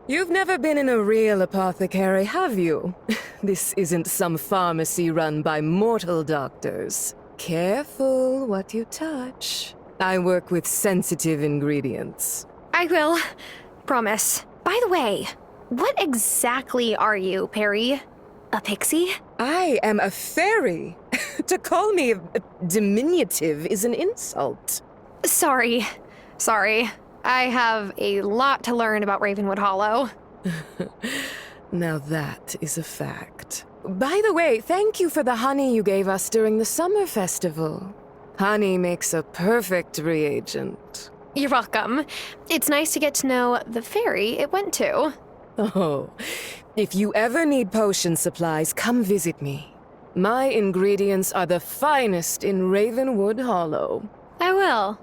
You've never been in a real apothecary, have you? This isn't some pharmacy run by mortal doctors. Careful what you touch. I work with sensitive ingredients. I will. Promise. By the way, what exactly are you, Perry? A pixie? I am a fairy. To call me a diminutive is an insult. Sorry. I have a lot to learn about Ravenwood Hollow. Now that is a fact. By the way, thank you for the honey you gave us during the summer festival. Honey makes a perfect reagent. You're welcome. It's nice to get to know the fairy it went to. Oh, if you ever need potion supplies, come visit me. My ingredients are the finest in Ravenwood Hollow. I will.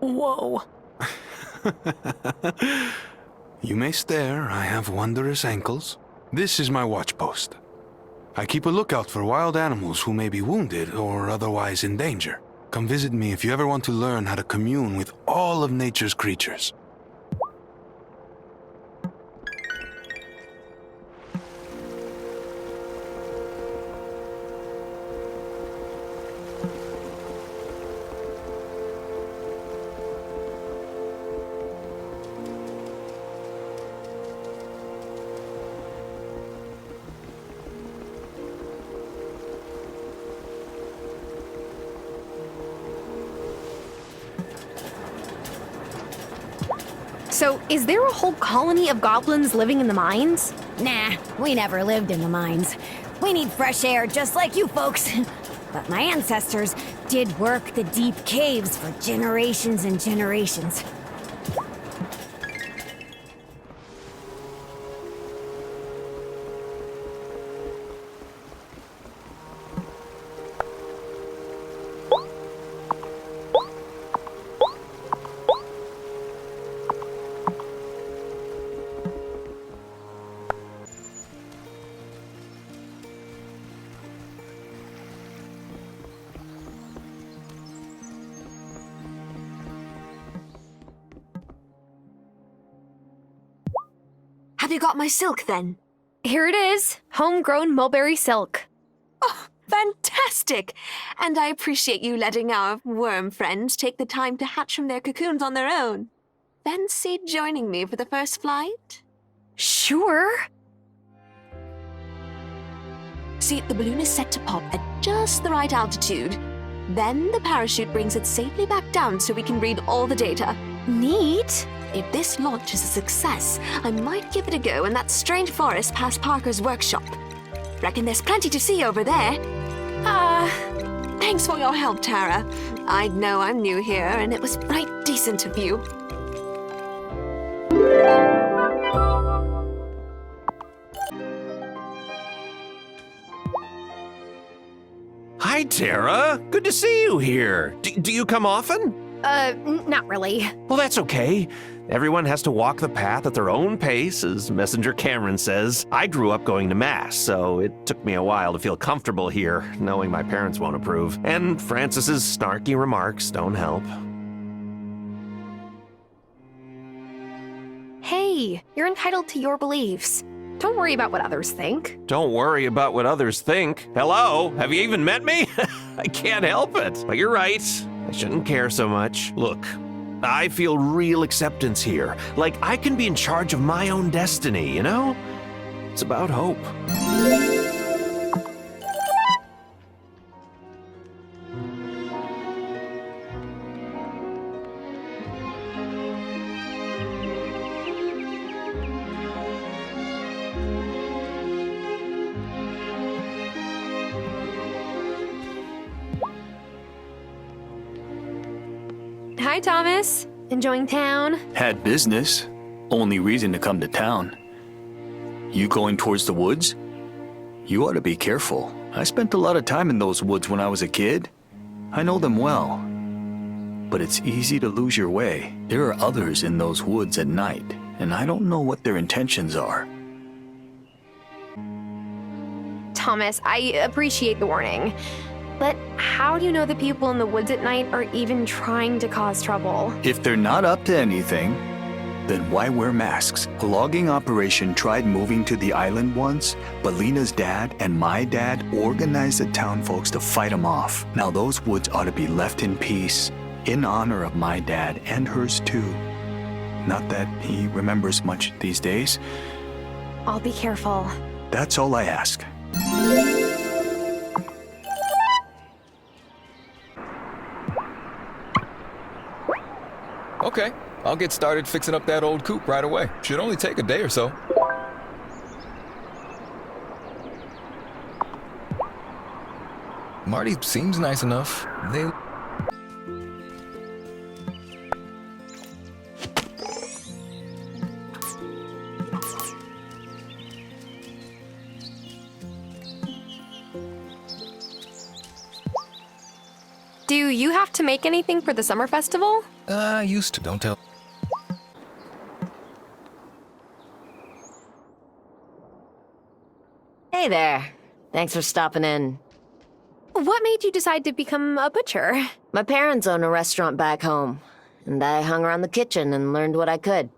Whoa. You may stare, I have wondrous ankles. This is my watchpost. I keep a lookout for wild animals who may be wounded or otherwise in danger. Come visit me if you ever want to learn how to commune with all of nature's creatures. So, is there a whole colony of goblins living in the mines? Nah, we never lived in the mines. We need fresh air just like you folks. But my ancestors did work the deep caves for generations and generations. Have you got my silk, then? Here it is, homegrown mulberry silk. Oh, fantastic! And I appreciate you letting our worm friends take the time to hatch from their cocoons on their own. Fancy joining me for the first flight? Sure. See, the balloon is set to pop at just the right altitude. Then the parachute brings it safely back down so we can read all the data. Neat. If this launch is a success, I might give it a go in that strange forest past Parker's workshop. Reckon there's plenty to see over there. Thanks for your help, Tara. I know I'm new here, and it was right decent of you. Hi, Tara. Good to see you here. Do you come often? Not really. Well, that's okay. Everyone has to walk the path at their own pace, as Messenger Cameron says. I grew up going to Mass, so it took me a while to feel comfortable here, knowing my parents won't approve. And Francis's snarky remarks don't help. Hey, you're entitled to your beliefs. Don't worry about what others think. Don't worry about what others think. Hello? Have you even met me? I can't help it. But you're right. I shouldn't care so much. Look, I feel real acceptance here. Like I can be in charge of my own destiny, you know? It's about hope. Hi, Thomas. Enjoying town? Had business. Only reason to come to town. You going towards the woods? You ought to be careful. I spent a lot of time in those woods when I was a kid. I know them well. But it's easy to lose your way. There are others in those woods at night, and I don't know what their intentions are. Thomas, I appreciate the warning. But how do you know the people in the woods at night are even trying to cause trouble? If they're not up to anything, then why wear masks? A logging operation tried moving to the island once, but Lena's dad and my dad organized the town folks to fight them off. Now those woods ought to be left in peace, in honor of my dad and hers too. Not that he remembers much these days. I'll be careful. That's all I ask. Okay, I'll get started fixing up that old coop right away. Should only take a day or so. Marty seems nice enough. Do you have to make anything for the summer festival? I used to, don't tell. Hey there. Thanks for stopping in. What made you decide to become a butcher? My parents own a restaurant back home, and I hung around the kitchen and learned what I could.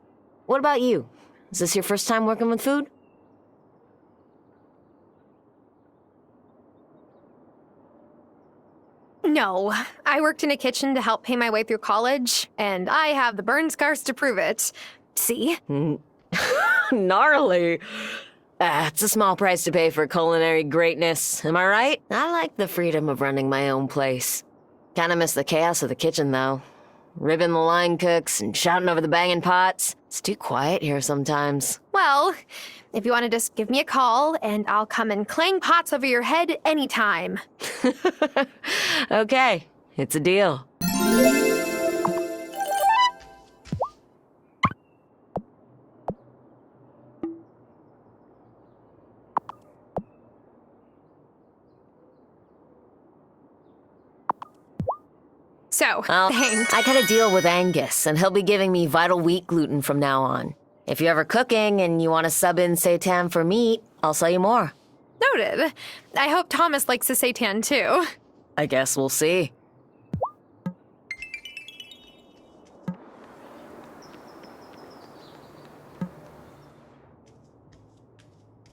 What about you? Is this your first time working with food? No, I worked in a kitchen to help pay my way through college, and I have the burn scars to prove it. See? Gnarly. It's a small price to pay for culinary greatness, am I right? I like the freedom of running my own place. Kinda miss the chaos of the kitchen, though. Ribbing the line cooks and shouting over the banging pots. It's too quiet here sometimes. Well, if you want to just give me a call, and I'll come and clang pots over your head anytime. Okay, it's a deal. So, thanks. I got a deal with Angus, and he'll be giving me vital wheat gluten from now on. If you're ever cooking and you want to sub in seitan for meat, I'll sell you more. Noted. I hope Thomas likes the seitan too. I guess we'll see.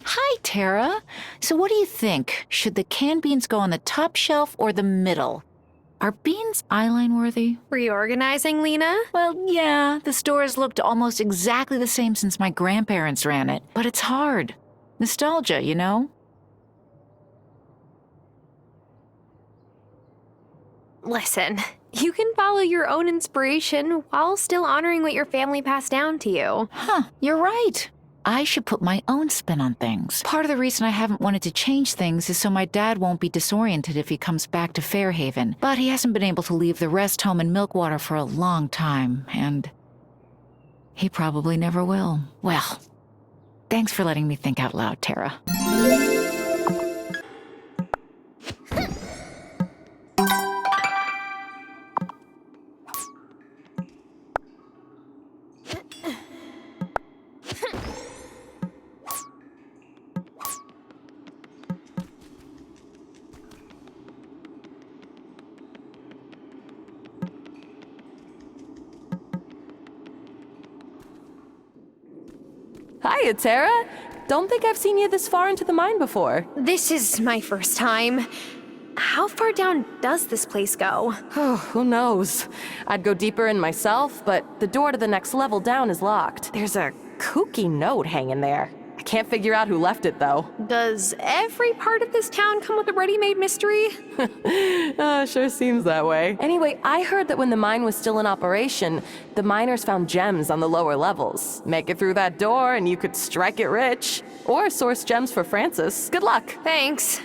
Hi, Tara. So what do you think? Should the canned beans go on the top shelf or the middle? Are beans eyeline worthy? Reorganizing, Lena? Well, yeah, the store has looked almost exactly the same since my grandparents ran it, but it's hard. Nostalgia, you know? Listen, you can follow your own inspiration while still honoring what your family passed down to you. Huh, you're right. I should put my own spin on things. Part of the reason I haven't wanted to change things is so my dad won't be disoriented if he comes back to Fairhaven. But he hasn't been able to leave the rest home in Milkwater for a long time, and he probably never will. Well, thanks for letting me think out loud, Tara. Hiya, Tara. Don't think I've seen you this far into the mine before. This is my first time. How far down does this place go? Oh, who knows? I'd go deeper in myself, but the door to the next level down is locked. There's a kooky note hanging there. I can't figure out who left it, though. Does every part of this town come with a ready-made mystery? Sure seems that way. Anyway, I heard that when the mine was still in operation, the miners found gems on the lower levels. Make it through that door and you could strike it rich. Or source gems for Francis. Good luck. Thanks.